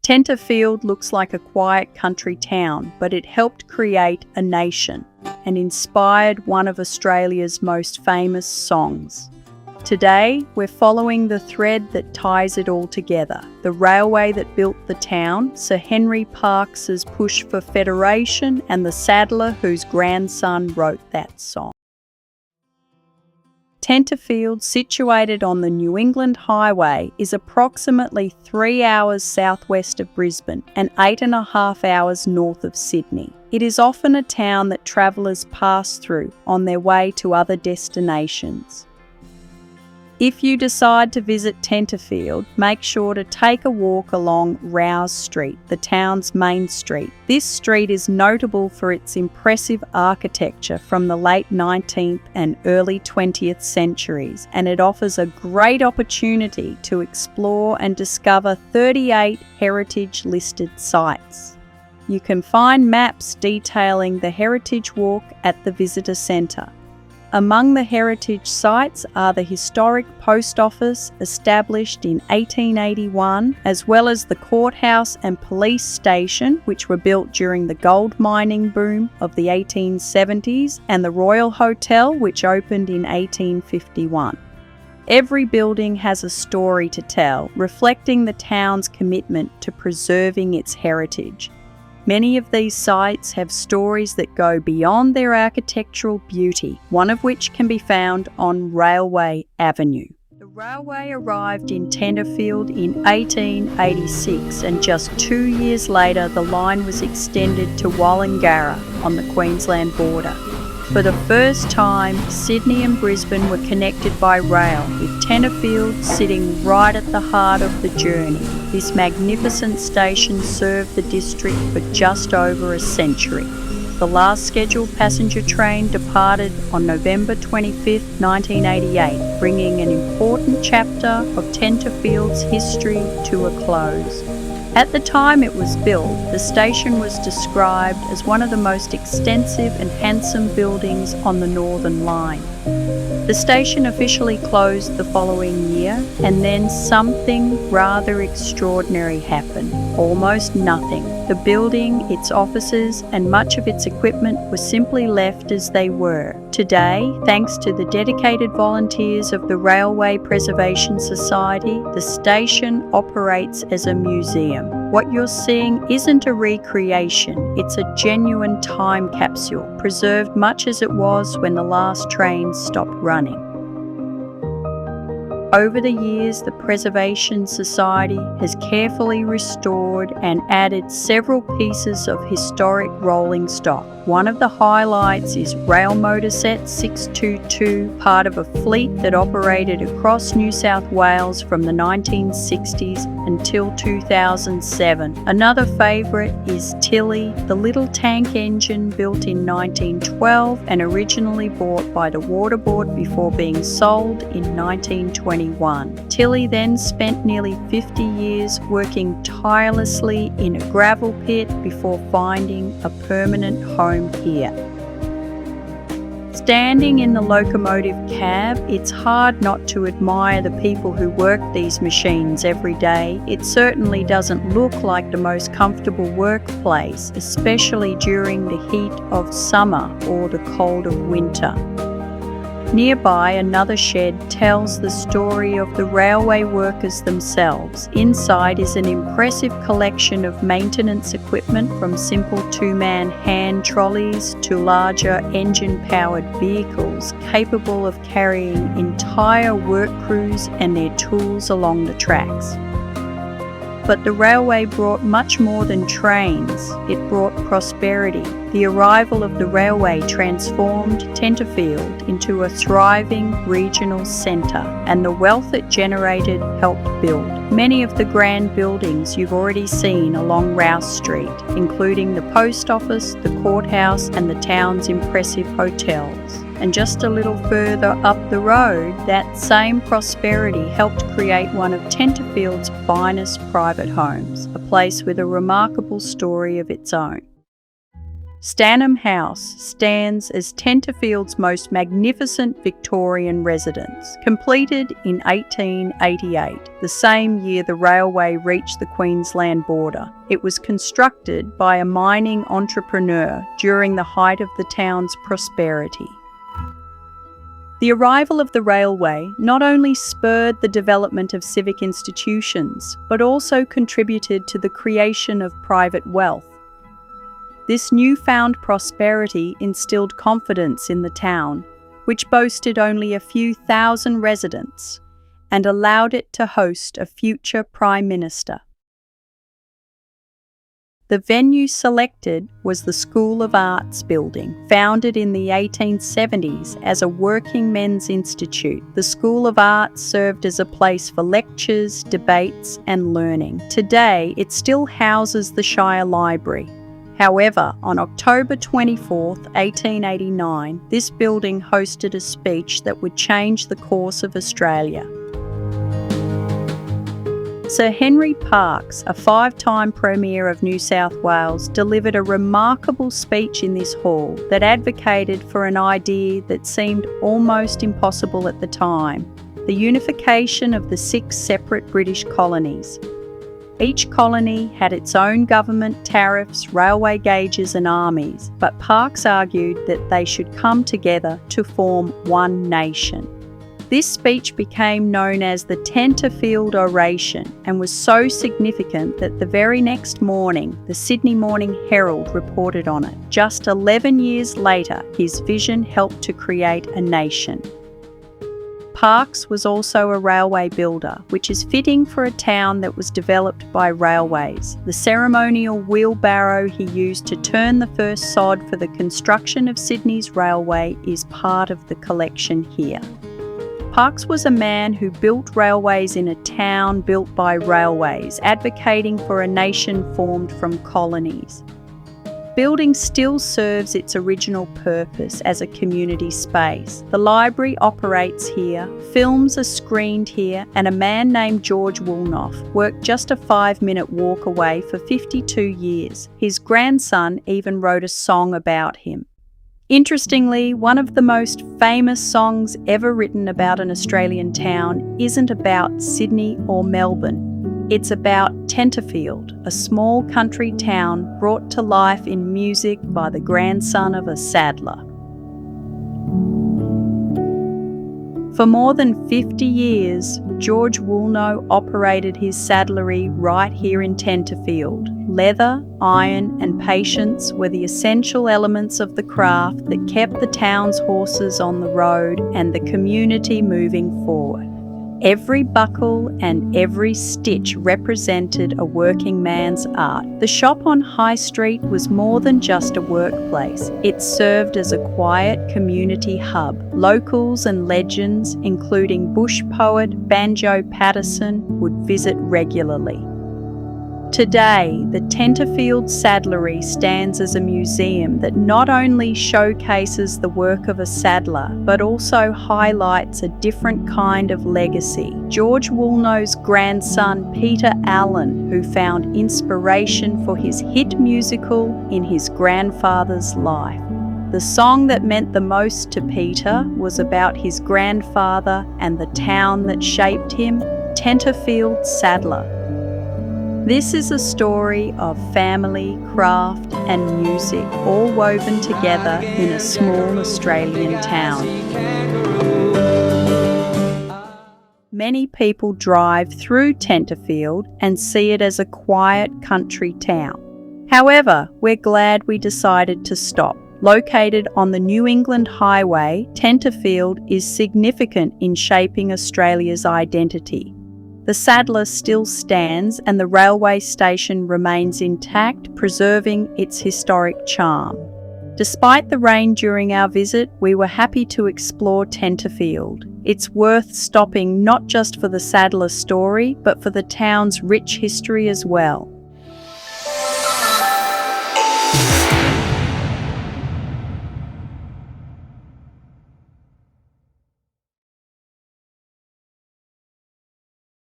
Tenterfield looks like a quiet country town, but it helped create a nation and inspired one of Australia's most famous songs. Today, we're following the thread that ties it all together. The railway that built the town, Sir Henry Parkes's push for federation, and the saddler whose grandson wrote that song. Tenterfield, situated on the New England Highway, is approximately 3 hours southwest of Brisbane and 8.5 hours north of Sydney. It is often a town that travellers pass through on their way to other destinations. If you decide to visit Tenterfield, make sure to take a walk along Rouse Street, the town's main street. This street is notable for its impressive architecture from the late 19th and early 20th centuries, and it offers a great opportunity to explore and discover 38 heritage-listed sites. You can find maps detailing the Heritage Walk at the Visitor Centre. Among the heritage sites are the historic post office, established in 1881, as well as the courthouse and police station, which were built during the gold mining boom of the 1870s, and the Royal Hotel, which opened in 1851. Every building has a story to tell, reflecting the town's commitment to preserving its heritage. Many of these sites have stories that go beyond their architectural beauty, one of which can be found on Railway Avenue. The railway arrived in Tenterfield in 1886, and just 2 years later the line was extended to Woolnough on the Queensland border. For the first time, Sydney and Brisbane were connected by rail, with Tenterfield sitting right at the heart of the journey. This magnificent station served the district for just over a century. The last scheduled passenger train departed on November 25, 1988, bringing an important chapter of Tenterfield's history to a close. At the time it was built, the station was described as one of the most extensive and handsome buildings on the Northern Line. The station officially closed the following year, and then something rather extraordinary happened. Almost nothing. The building, its offices, and much of its equipment were simply left as they were. Today, thanks to the dedicated volunteers of the Railway Preservation Society, the station operates as a museum. What you're seeing isn't a recreation, it's a genuine time capsule, preserved much as it was when the last trains stopped running. Over the years, the Preservation Society has carefully restored and added several pieces of historic rolling stock. One of the highlights is Rail Motor Set 622, part of a fleet that operated across New South Wales from the 1960s until 2007. Another favourite is Tilly, the little tank engine built in 1912 and originally bought by the Water Board before being sold in 1921. Tilly then spent nearly 50 years working tirelessly in a gravel pit before finding a permanent home here. Standing in the locomotive cab, it's hard not to admire the people who work these machines every day. It certainly doesn't look like the most comfortable workplace, especially during the heat of summer or the cold of winter. Nearby, another shed tells the story of the railway workers themselves. Inside is an impressive collection of maintenance equipment, from simple two-man hand trolleys to larger engine-powered vehicles capable of carrying entire work crews and their tools along the tracks. But the railway brought much more than trains. It brought prosperity. The arrival of the railway transformed Tenterfield into a thriving regional centre, and the wealth it generated helped build many of the grand buildings you've already seen along Rouse Street, including the post office, the courthouse, and the town's impressive hotels. And just a little further up the road, that same prosperity helped create one of Tenterfield's finest private homes, a place with a remarkable story of its own. Stannum House stands as Tenterfield's most magnificent Victorian residence, completed in 1888, the same year the railway reached the Queensland border. It was constructed by a mining entrepreneur during the height of the town's prosperity. The arrival of the railway not only spurred the development of civic institutions, but also contributed to the creation of private wealth. This newfound prosperity instilled confidence in the town, which boasted only a few thousand residents, and allowed it to host a future Prime Minister. The venue selected was the School of Arts building, founded in the 1870s as a working men's institute. The School of Arts served as a place for lectures, debates, and learning. Today, it still houses the Shire Library. However, on October 24, 1889, this building hosted a speech that would change the course of Australia. Sir Henry Parkes, a 5-time Premier of New South Wales, delivered a remarkable speech in this hall that advocated for an idea that seemed almost impossible at the time: the unification of the 6 separate British colonies. Each colony had its own government, tariffs, railway gauges and armies, but Parkes argued that they should come together to form one nation. This speech became known as the Tenterfield Oration and was so significant that the very next morning, the Sydney Morning Herald reported on it. Just 11 years later, his vision helped to create a nation. Parkes was also a railway builder, which is fitting for a town that was developed by railways. The ceremonial wheelbarrow he used to turn the first sod for the construction of Sydney's railway is part of the collection here. Parkes was a man who built railways in a town built by railways, advocating for a nation formed from colonies. Building still serves its original purpose as a community space. The library operates here, films are screened here, and a man named George Woolnough worked just a 5-minute walk away for 52 years. His grandson even wrote a song about him. Interestingly, one of the most famous songs ever written about an Australian town isn't about Sydney or Melbourne. It's about Tenterfield, a small country town brought to life in music by the grandson of a saddler. For more than 50 years, George Woolnough operated his saddlery right here in Tenterfield. Leather, iron, and patience were the essential elements of the craft that kept the town's horses on the road and the community moving forward. Every buckle and every stitch represented a working man's art. The shop on High Street was more than just a workplace. It served as a quiet community hub. Locals and legends, including bush poet Banjo Patterson, would visit regularly. Today, the Tenterfield Saddlery stands as a museum that not only showcases the work of a saddler, but also highlights a different kind of legacy. George Woolnough's grandson, Peter Allen, who found inspiration for his hit musical in his grandfather's life. The song that meant the most to Peter was about his grandfather and the town that shaped him, Tenterfield Saddler. This is a story of family, craft and music all woven together in a small Australian town. Many people drive through Tenterfield and see it as a quiet country town. However, we're glad we decided to stop. Located on the New England Highway, Tenterfield is significant in shaping Australia's identity. The Saddler still stands and the railway station remains intact, preserving its historic charm. Despite the rain during our visit, we were happy to explore Tenterfield. It's worth stopping not just for the Saddler story, but for the town's rich history as well.